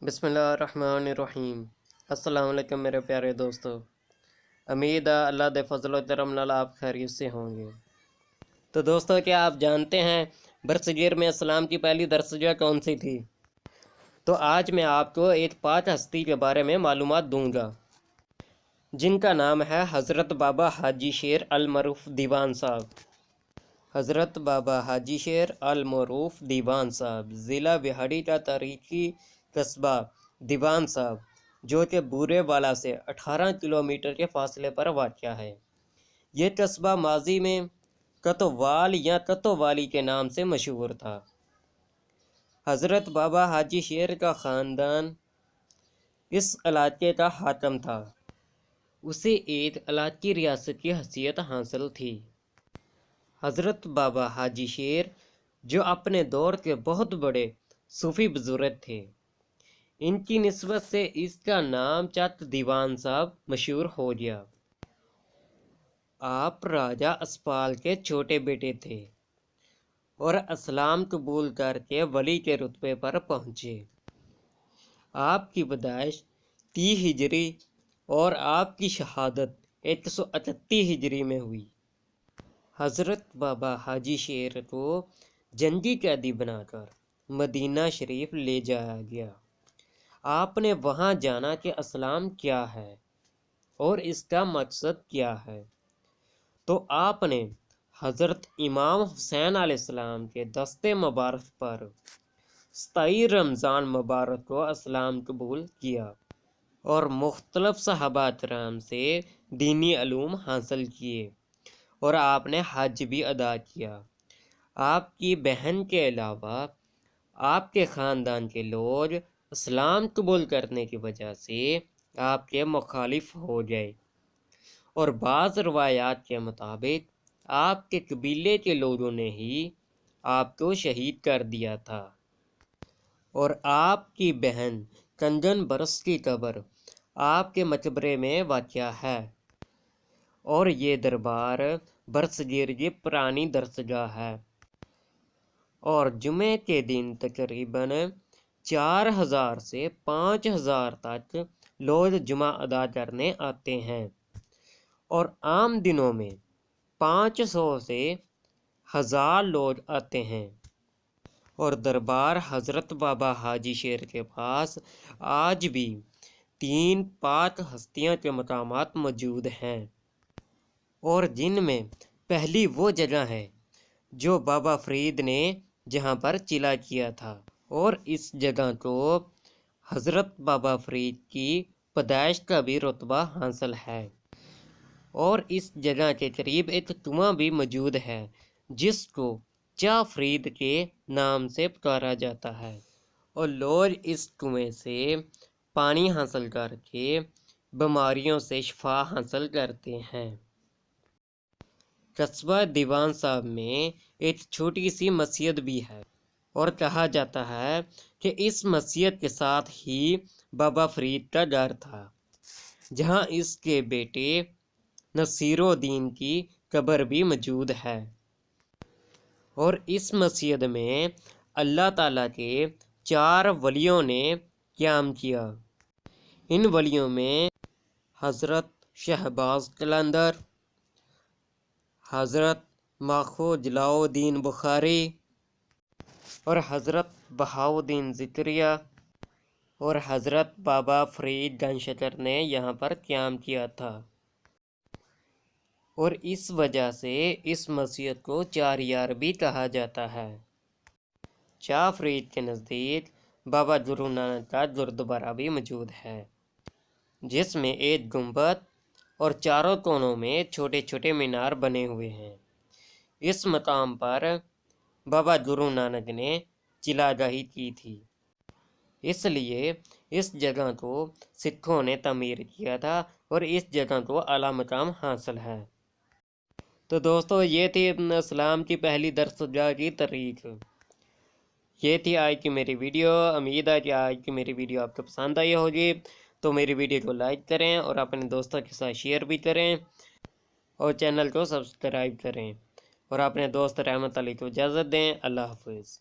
بسم اللہ الرحمن الرحیم۔ السلام علیکم میرے پیارے دوستو، امید ہے اللہ دے فضل و کرم نال آپ خیریت سے ہوں گے۔ تو دوستو، کیا آپ جانتے ہیں برصغیر میں اسلام کی پہلی درسگاہ کون سی تھی؟ تو آج میں آپ کو ایک پاک ہستی کے بارے میں معلومات دوں گا جن کا نام ہے حضرت بابا حاجی شیر المعروف دیوان صاحب۔ حضرت بابا حاجی شیر المعروف دیوان صاحب ضلع بہاڑی کا تاریخی قصبہ دیوان صاحب، جو کہ بورے والا سے 18 کلومیٹر کے فاصلے پر واقع ہے۔ یہ قصبہ ماضی میں کتوال یا کتوالی کے نام سے مشہور تھا۔ حضرت بابا حاجی شیر کا خاندان اس علاقے کا حاکم تھا۔ اسے ایک علاقائی ریاست کی حیثیت حاصل تھی۔ حضرت بابا حاجی شیر، جو اپنے دور کے بہت بڑے صوفی بزرگ تھے، ان کی نسبت سے اس کا نام چک دیوان صاحب مشہور ہو گیا۔ آپ راجہ اسپال کے چھوٹے بیٹے تھے اور اسلام قبول کر کے ولی کے رتبے پر پہنچے۔ آپ کی پیدائش 30 ہجری اور آپ کی شہادت 138 ہجری میں ہوئی۔ حضرت بابا حاجی شیر کو جنگی قیدی بنا کر مدینہ شریف لے جایا گیا۔ آپ نے وہاں جانا کہ اسلام کیا ہے اور اس کا مقصد کیا ہے، تو آپ نے حضرت امام حسین علیہ السلام کے دستے مبارک پر 27 رمضان مبارک کو اسلام قبول کیا اور مختلف صحابہ کرام سے دینی علوم حاصل کیے، اور آپ نے حج بھی ادا کیا۔ آپ کی بہن کے علاوہ آپ کے خاندان کے لوگ اسلام قبول کرنے کی وجہ سے آپ کے مخالف ہو گئے، اور بعض روایات کے مطابق آپ کے قبیلے کے لوگوں نے ہی آپ کو شہید کر دیا تھا۔ اور آپ کی بہن کنگن برس کی قبر آپ کے مقبرے میں واقع ہے، اور یہ دربار برصغیر کی پرانی درسگاہ ہے، اور جمعے کے دن تقریباً 4000 سے 5000 تک لوگ جمعہ ادا کرنے آتے ہیں، اور عام دنوں میں 500 سے 1000 لوگ آتے ہیں۔ اور دربار حضرت بابا حاجی شیر کے پاس آج بھی 3 پاک ہستیاں کے مقامات موجود ہیں، اور جن میں پہلی وہ جگہ ہے جو بابا فرید نے جہاں پر چلا کیا تھا، اور اس جگہ کو حضرت بابا فرید کی پیدائش کا بھی رتبہ حاصل ہے۔ اور اس جگہ کے قریب ایک کنواں بھی موجود ہے جس کو چا فرید کے نام سے پکارا جاتا ہے، اور لوگ اس کنویں سے پانی حاصل کر کے بیماریوں سے شفا حاصل کرتے ہیں۔ قصبہ دیوان صاحب میں ایک چھوٹی سی مسجد بھی ہے، اور کہا جاتا ہے کہ اس مسجد کے ساتھ ہی بابا فرید کا گھر تھا، جہاں اس کے بیٹے نصیر الدین کی قبر بھی موجود ہے۔ اور اس مسجد میں اللہ تعالیٰ کے 4 ولیوں نے قیام کیا۔ ان ولیوں میں حضرت شہباز قلندر، حضرت ماخو جلال الدین بخاری، اور حضرت بہاؤالدین ذکریہ، اور حضرت بابا فرید گنج شکر نے یہاں پر قیام کیا تھا، اور اس وجہ سے اس مسجد کو 4 یار بھی کہا جاتا ہے۔ چا فرید کے نزدیک بابا گرو نانک کا گردوارہ بھی موجود ہے، جس میں ایک گنبد اور چاروں کونوں میں چھوٹے چھوٹے مینار بنے ہوئے ہیں۔ اس مقام پر بابا گرو نانک نے چلا گاہی کی تھی، اس لیے اس جگہ کو سکھوں نے تعمیر کیا تھا، اور اس جگہ کو اعلیٰ مقام حاصل ہے۔ تو دوستو، یہ تھی اسلام کی پہلی درسگاہ کی تاریخ۔ یہ تھی آج کی میری ویڈیو۔ امید ہے کہ آج کی میری ویڈیو آپ کو پسند آئی ہوگی، تو میری ویڈیو کو لائک کریں اور اپنے دوستوں کے ساتھ شیئر بھی کریں، اور چینل کو سبسکرائب کریں، اور اپنے دوست رحمت علی کو اجازت دیں۔ اللہ حافظ۔